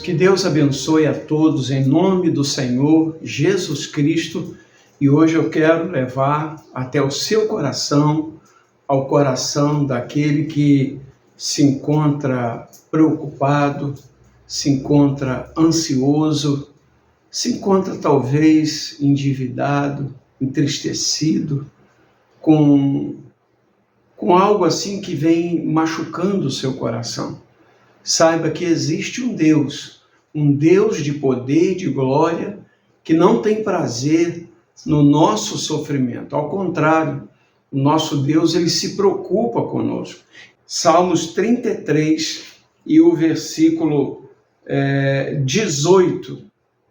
Que Deus abençoe a todos em nome do Senhor Jesus Cristo. E hoje eu quero levar até o seu coração, ao coração daquele que se encontra preocupado, se encontra ansioso, se encontra talvez endividado, entristecido, com algo assim que vem machucando o seu coração. Saiba que existe um Deus de poder e de glória, que não tem prazer no nosso sofrimento. Ao contrário, o nosso Deus, ele se preocupa conosco. Salmos 33 e o versículo 18.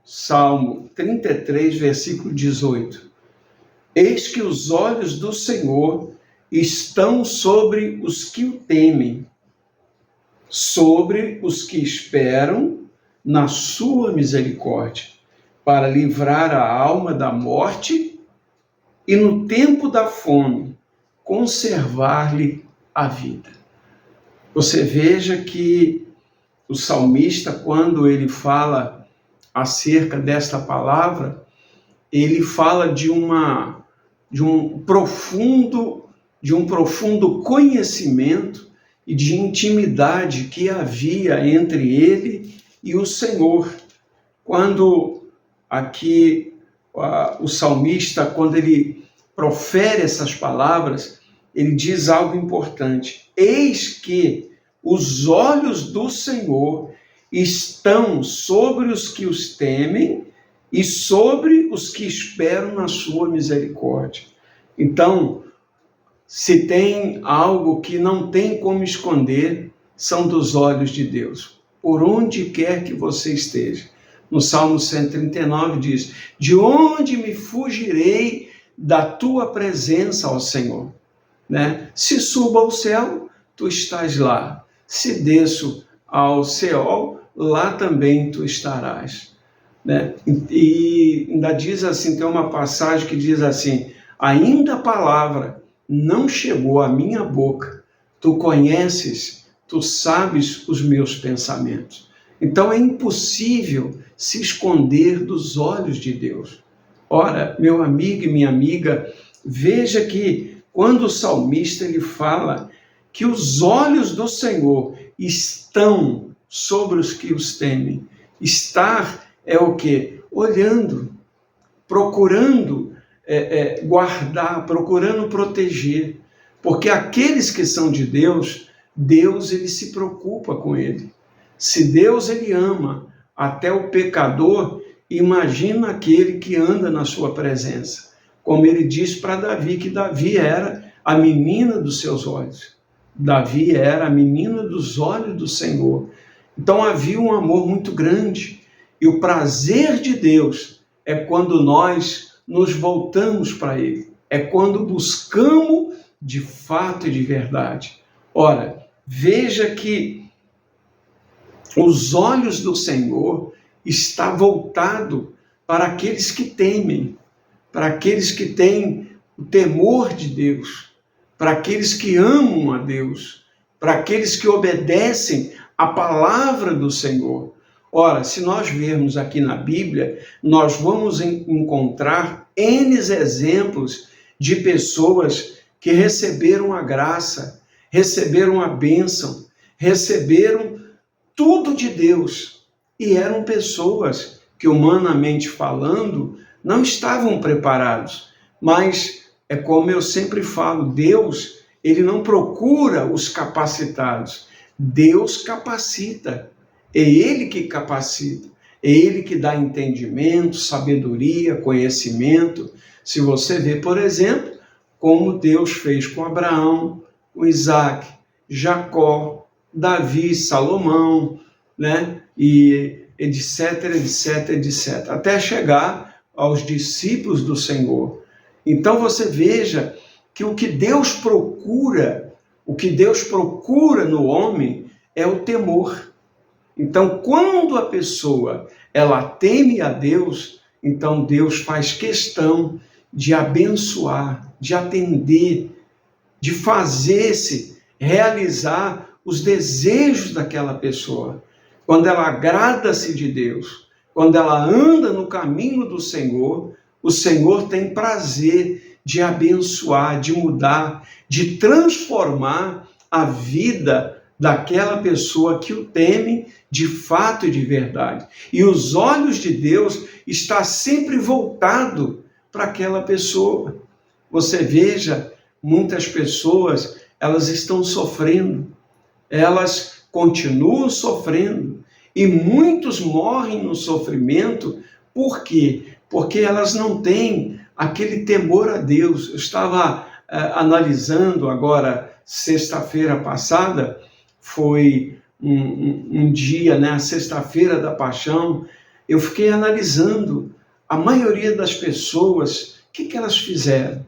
Salmo 33, versículo 18. Eis que os olhos do Senhor estão sobre os que o temem, sobre os que esperam na sua misericórdia, para livrar a alma da morte e no tempo da fome conservar-lhe a vida. Você veja que o salmista, quando ele fala acerca desta palavra, ele fala de um profundo conhecimento e de intimidade que havia entre ele e o Senhor. Quando aqui o salmista, quando ele profere essas palavras, ele diz algo importante. Eis que os olhos do Senhor estão sobre os que os temem e sobre os que esperam na sua misericórdia. Então, se tem algo que não tem como esconder, são dos olhos de Deus, por onde quer que você esteja. No Salmo 139 diz: de onde me fugirei da tua presença, ó Senhor? Se subo ao céu, tu estás lá. Se desço ao Seol, lá também tu estarás. E ainda diz assim, tem uma passagem que diz assim: ainda a palavra não chegou à minha boca, tu conheces, tu sabes os meus pensamentos. Então é impossível se esconder dos olhos de Deus. Ora, meu amigo e minha amiga, veja que quando o salmista ele fala que os olhos do Senhor estão sobre os que os temem, estar é o quê? Olhando, procurando guardar, procurando proteger, porque aqueles que são de Deus, Deus ele se preocupa com ele. Se Deus ele ama até o pecador, imagina aquele que anda na sua presença. Como ele diz para Davi, que Davi era a menina dos seus olhos. Davi era a menina dos olhos do Senhor. Então havia um amor muito grande. E o prazer de Deus é quando nós nos voltamos para Ele. É quando buscamos de fato e de verdade. Ora, veja que os olhos do Senhor estão voltados para aqueles que temem, para aqueles que têm o temor de Deus, para aqueles que amam a Deus, para aqueles que obedecem à palavra do Senhor. Ora, se nós vermos aqui na Bíblia, nós vamos encontrar N exemplos de pessoas que receberam a graça, receberam a bênção, receberam tudo de Deus. E eram pessoas que, humanamente falando, não estavam preparados. Mas, é como eu sempre falo, Deus, ele não procura os capacitados. Deus capacita. É Ele que capacita, é Ele que dá entendimento, sabedoria, conhecimento. Se você vê, por exemplo, como Deus fez com Abraão, com Isaac, Jacó, Davi, Salomão, e etc, etc, etc, até chegar aos discípulos do Senhor. Então você veja que o que Deus procura no homem é o temor. Então, quando a pessoa ela teme a Deus, então Deus faz questão de abençoar, de atender, de fazer-se realizar os desejos daquela pessoa. quando ela agrada-se de Deus, quando ela anda no caminho do Senhor, o Senhor tem prazer de abençoar, de mudar, de transformar a vida daquela pessoa que o teme de fato e de verdade. E os olhos de Deus estão sempre voltados para aquela pessoa. Você veja, muitas pessoas, elas estão sofrendo, elas continuam sofrendo, e muitos morrem no sofrimento. Por quê? Porque elas não têm aquele temor a Deus. Eu estava analisando agora, sexta-feira passada, foi um dia, né, a sexta-feira da Paixão, eu fiquei analisando a maioria das pessoas, o que elas fizeram?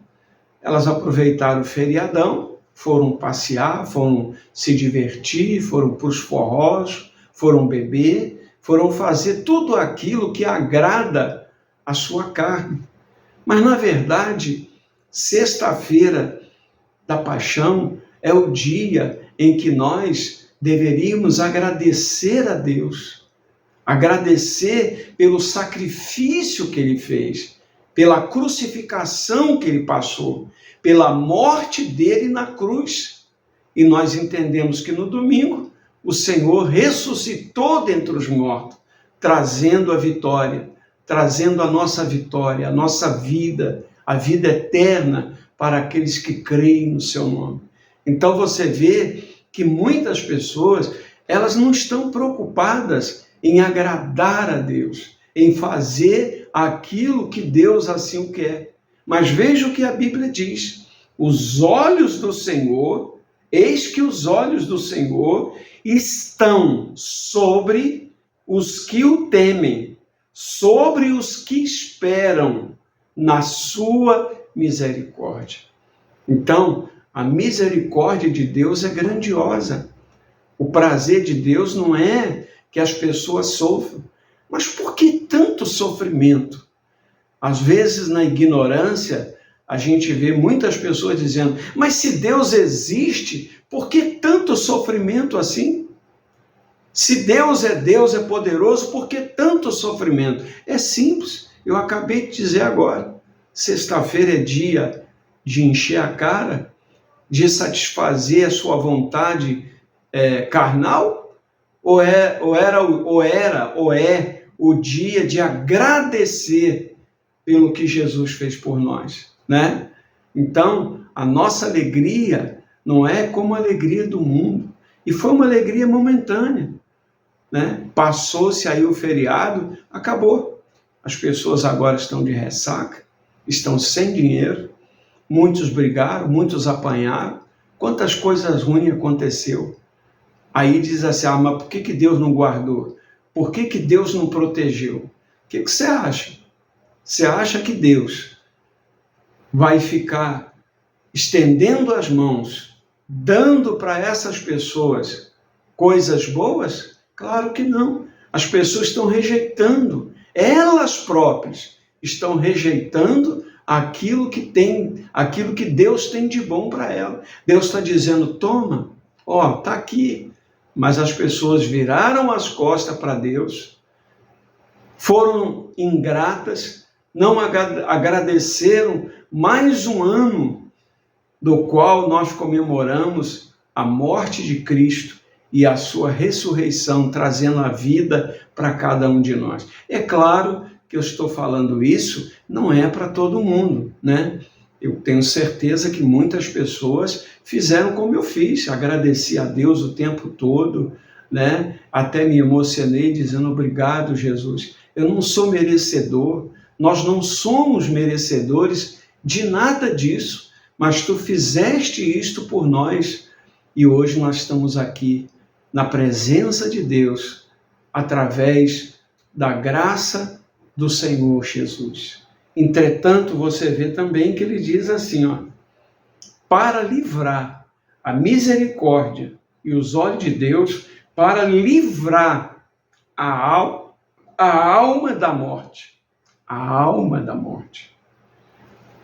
Elas aproveitaram o feriadão, foram passear, foram se divertir, foram para os forrós, foram beber, foram fazer tudo aquilo que agrada a sua carne. Mas, na verdade, sexta-feira da Paixão é o dia em que nós deveríamos agradecer a Deus, agradecer pelo sacrifício que Ele fez, pela crucificação que Ele passou, pela morte dele na cruz. E nós entendemos que no domingo o Senhor ressuscitou dentre os mortos, trazendo a vitória, trazendo a nossa vitória, a nossa vida, a vida eterna para aqueles que creem no seu nome. Então você vê que muitas pessoas, elas não estão preocupadas em agradar a Deus, em fazer aquilo que Deus assim o quer. Mas veja o que a Bíblia diz: os olhos do Senhor, eis que os olhos do Senhor estão sobre os que o temem, sobre os que esperam na sua misericórdia. Então, a misericórdia de Deus é grandiosa. O prazer de Deus não é que as pessoas sofram. Mas por que tanto sofrimento? Às vezes, na ignorância, a gente vê muitas pessoas dizendo: mas se Deus existe, por que tanto sofrimento assim? Se Deus, é poderoso, por que tanto sofrimento? É simples, eu acabei de dizer agora. Sexta-feira é dia de encher a cara, de satisfazer a sua vontade carnal? Ou é o dia de agradecer pelo que Jesus fez por nós, né? Então, a nossa alegria não é como a alegria do mundo. E foi uma alegria momentânea, né? Passou-se aí o feriado, acabou. As pessoas agora estão de ressaca, estão sem dinheiro, muitos brigaram, muitos apanharam. Quantas coisas ruins aconteceu. Aí diz assim: ah, mas por que Deus não guardou? Por que Deus não protegeu? O que você acha? Você acha que Deus vai ficar estendendo as mãos, dando para essas pessoas coisas boas? Claro que não. As pessoas estão rejeitando, elas próprias estão rejeitando aquilo que Deus tem de bom para elas. Deus está dizendo: toma, ó, está aqui. Mas as pessoas viraram as costas para Deus, foram ingratas, não agradeceram mais um ano do qual nós comemoramos a morte de Cristo e a sua ressurreição, trazendo a vida para cada um de nós. É claro que eu estou falando isso, não é para todo mundo, né? Eu tenho certeza que muitas pessoas fizeram como eu fiz, agradeci a Deus o tempo todo, né? Até me emocionei dizendo: obrigado, Jesus. Eu não sou merecedor, nós não somos merecedores de nada disso, mas tu fizeste isto por nós e hoje nós estamos aqui na presença de Deus através da graça do Senhor Jesus. Entretanto, você vê também que ele diz assim, ó: para livrar a misericórdia e os olhos de Deus, para livrar a alma da morte. A alma da morte.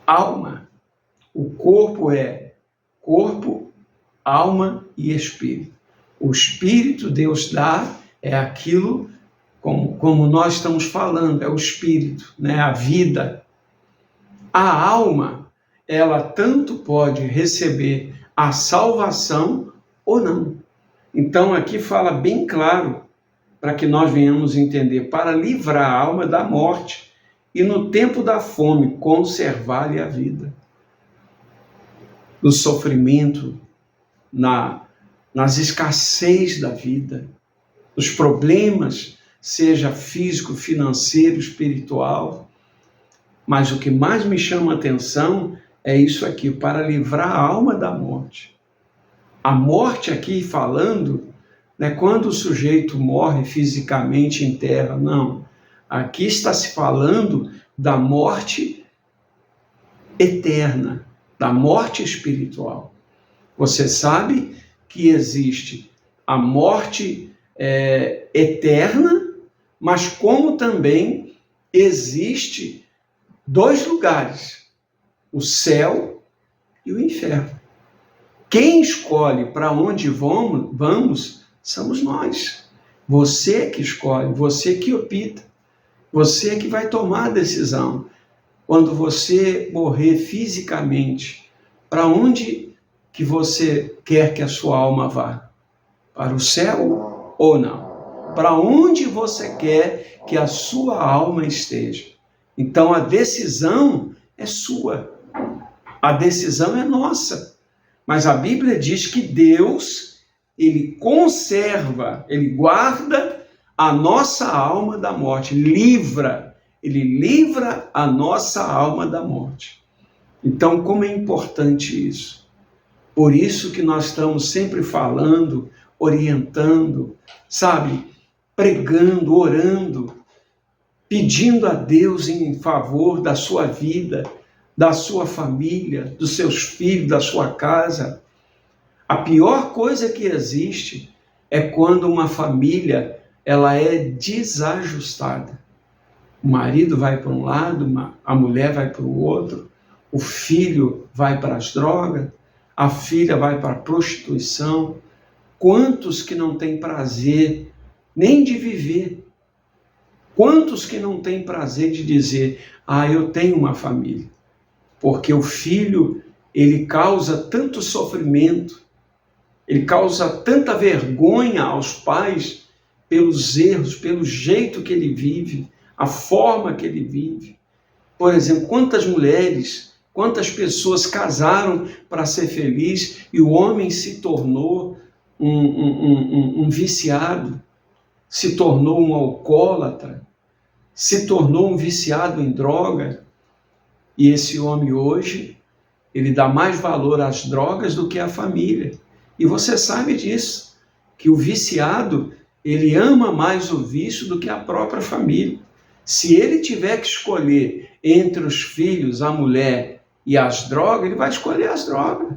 Alma. O corpo é corpo, alma e espírito. O espírito Deus dá é aquilo, como nós estamos falando, é o espírito, né? A vida. A alma, ela tanto pode receber a salvação ou não. Então aqui fala bem claro, para que nós venhamos entender, para livrar a alma da morte e no tempo da fome conservar-lhe a vida. Do sofrimento, nas escassez da vida, dos problemas, seja físico, financeiro, espiritual. Mas o que mais me chama a atenção é isso aqui, para livrar a alma da morte. A morte aqui falando, não é quando o sujeito morre fisicamente em terra, não. Aqui está se falando da morte eterna, da morte espiritual. Você sabe que existe a morte eterna, mas como também existe 2 lugares, o céu e o inferno. Quem escolhe para onde vamos somos nós. Você que escolhe, você que opta, você que vai tomar a decisão. Quando você morrer fisicamente, para onde que você quer que a sua alma vá? Para o céu ou não? Para onde você quer que a sua alma esteja? Então a decisão é sua, a decisão é nossa. Mas a Bíblia diz que Deus, ele conserva, ele guarda a nossa alma da morte, ele livra a nossa alma da morte. Então, como é importante isso? Por isso que nós estamos sempre falando, orientando, sabe, pregando, orando, pedindo a Deus em favor da sua vida, da sua família, dos seus filhos, da sua casa. A pior coisa que existe é quando uma família ela é desajustada. O marido vai para um lado, a mulher vai para o outro, o filho vai para as drogas, a filha vai para a prostituição. Quantos que não têm prazer nem de viver? Quantos que não têm prazer de dizer, eu tenho uma família? Porque o filho, ele causa tanto sofrimento, ele causa tanta vergonha aos pais pelos erros, pelo jeito que ele vive, a forma que ele vive. Por exemplo, quantas mulheres, quantas pessoas casaram para ser feliz e o homem se tornou um viciado, se tornou um alcoólatra, se tornou um viciado em droga. E esse homem hoje, ele dá mais valor às drogas do que à família. E você sabe disso, que o viciado, ele ama mais o vício do que a própria família. Se ele tiver que escolher entre os filhos, a mulher e as drogas, ele vai escolher as drogas.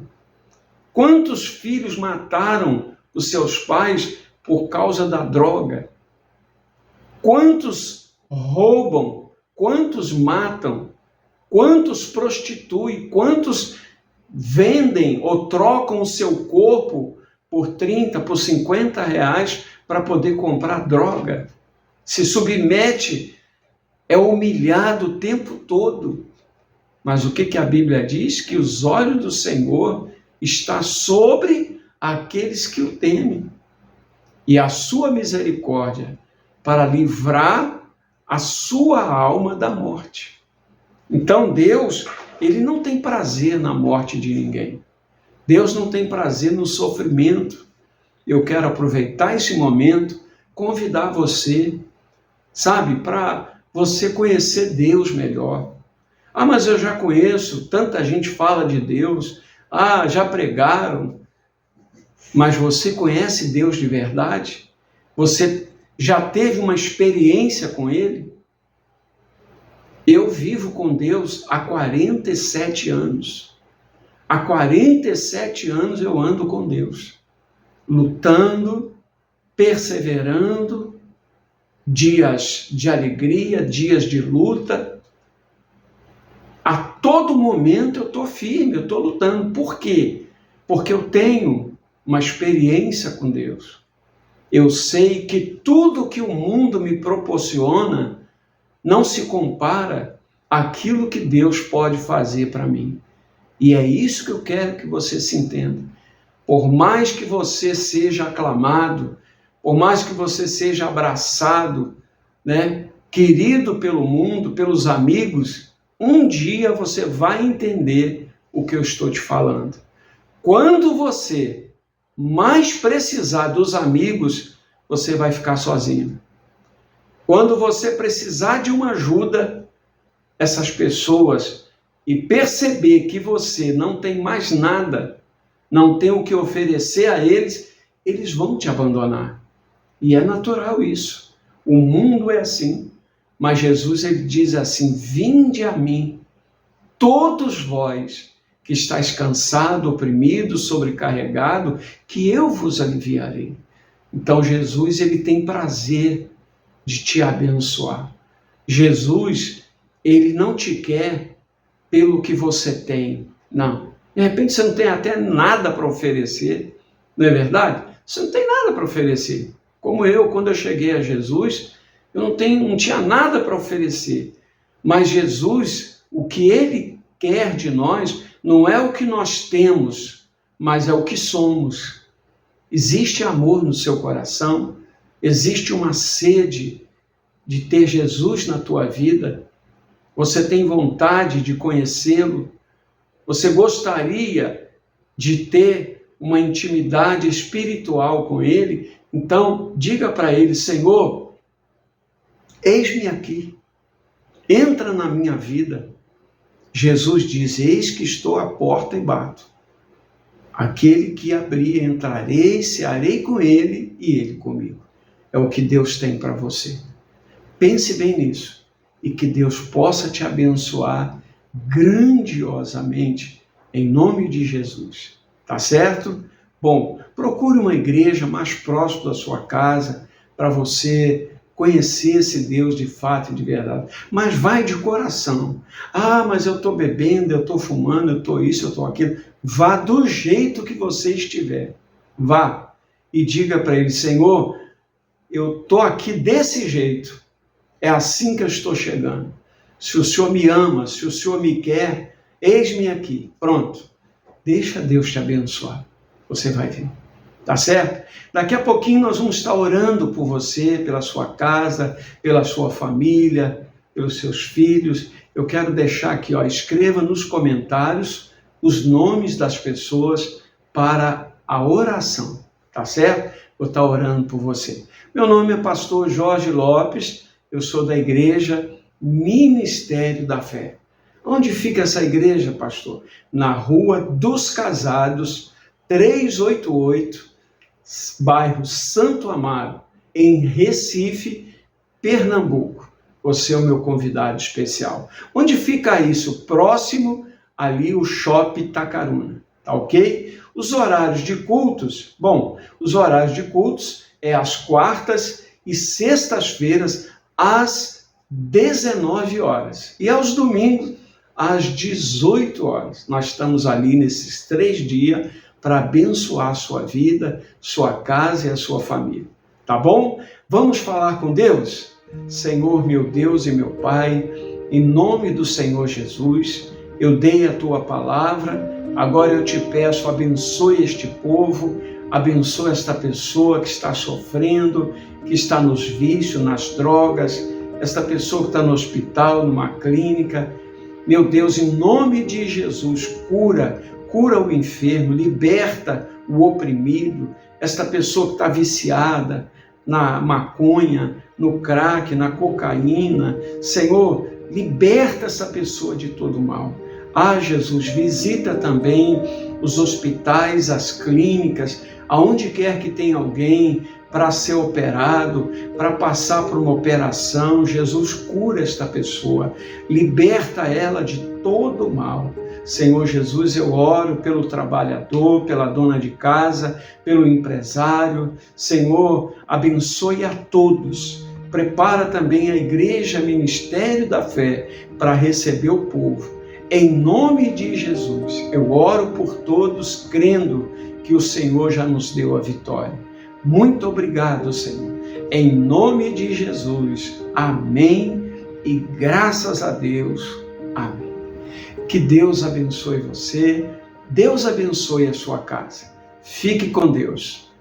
Quantos filhos mataram os seus pais por causa da droga? Quantos roubam? Quantos matam? Quantos prostituem? Quantos vendem ou trocam o seu corpo por 30, por 50 reais para poder comprar droga? Se submete, é humilhado o tempo todo. Mas o que a Bíblia diz? Que os olhos do Senhor estão sobre aqueles que o temem. E a sua misericórdia para livrar a sua alma da morte. Então Deus, ele não tem prazer na morte de ninguém. Deus não tem prazer no sofrimento. Eu quero aproveitar esse momento, convidar você, sabe, para você conhecer Deus melhor. Mas eu já conheço, tanta gente fala de Deus, já pregaram. Mas você conhece Deus de verdade? Você já teve uma experiência com Ele? Eu vivo com Deus há 47 anos. Há 47 anos eu ando com Deus, lutando, perseverando, dias de alegria, dias de luta. A todo momento eu estou firme, eu estou lutando. Por quê? Porque eu tenho uma experiência com Deus. Eu sei que tudo que o mundo me proporciona não se compara àquilo que Deus pode fazer para mim. E é isso que eu quero que você se entenda. Por mais que você seja aclamado, por mais que você seja abraçado, né, querido pelo mundo, pelos amigos, um dia você vai entender o que eu estou te falando. Quando você mais precisar dos amigos, você vai ficar sozinho. Quando você precisar de uma ajuda, essas pessoas, e perceber que você não tem mais nada, não tem o que oferecer a eles, eles vão te abandonar. E é natural isso. O mundo é assim. Mas Jesus, ele diz assim: vinde a mim, todos vós que estáis cansado, oprimido, sobrecarregado, que eu vos aliviarei. Então Jesus, ele tem prazer de te abençoar. Jesus, ele não te quer pelo que você tem, não. De repente você não tem até nada para oferecer, não é verdade? Você não tem nada para oferecer. Como eu, quando eu cheguei a Jesus, eu não tinha nada para oferecer. Mas Jesus, o que ele quer de nós, não é o que nós temos, mas é o que somos. Existe amor no seu coração, existe uma sede de ter Jesus na tua vida, você tem vontade de conhecê-lo, você gostaria de ter uma intimidade espiritual com ele, então diga para ele: Senhor, eis-me aqui, entra na minha vida. Jesus diz: eis que estou à porta e bato. Aquele que abrir, entrarei, cearei com ele e ele comigo. É o que Deus tem para você. Pense bem nisso e que Deus possa te abençoar grandiosamente em nome de Jesus. Tá certo? Bom, procure uma igreja mais próxima da sua casa para você conhecer esse Deus de fato e de verdade. Mas vai de coração. Ah, mas eu estou bebendo, eu estou fumando, eu estou isso, eu estou aquilo. Vá do jeito que você estiver. Vá e diga para ele: Senhor, eu estou aqui desse jeito. É assim que eu estou chegando. Se o Senhor me ama, se o Senhor me quer, eis-me aqui. Pronto. Deixa Deus te abençoar. Você vai ver. Tá certo? Daqui a pouquinho nós vamos estar orando por você, pela sua casa, pela sua família, pelos seus filhos. Eu quero deixar aqui, escreva nos comentários os nomes das pessoas para a oração. Tá certo? Vou estar orando por você. Meu nome é pastor Jorge Lopes. Eu sou da igreja Ministério da Fé. Onde fica essa igreja, pastor? Na Rua dos Casados, 388, bairro Santo Amaro, em Recife, Pernambuco. Você é o meu convidado especial. Onde fica isso? Próximo ali o Shopping Itacaruna, tá ok? Os horários de cultos, os horários de cultos é às quartas e sextas-feiras, às 19 horas. E aos domingos, às 18 horas. Nós estamos ali nesses 3 dias para abençoar a sua vida, sua casa e a sua família. Tá bom? Vamos falar com Deus? Senhor, meu Deus e meu Pai, em nome do Senhor Jesus, eu dei a tua palavra, agora eu te peço, abençoe este povo, abençoe esta pessoa que está sofrendo, que está nos vícios, nas drogas, esta pessoa que está no hospital, numa clínica. Meu Deus, em nome de Jesus, cura o enfermo, liberta o oprimido, esta pessoa que está viciada na maconha, no crack, na cocaína. Senhor, liberta essa pessoa de todo mal. Ah, Jesus, visita também os hospitais, as clínicas, aonde quer que tenha alguém para ser operado, para passar por uma operação. Jesus, cura esta pessoa, liberta ela de todo mal. Senhor Jesus, eu oro pelo trabalhador, pela dona de casa, pelo empresário. Senhor, abençoe a todos. Prepara também a Igreja Ministério da Fé para receber o povo. Em nome de Jesus, eu oro por todos, crendo que o Senhor já nos deu a vitória. Muito obrigado, Senhor. Em nome de Jesus. Amém. E graças a Deus. Amém. Que Deus abençoe você. Deus abençoe a sua casa. Fique com Deus.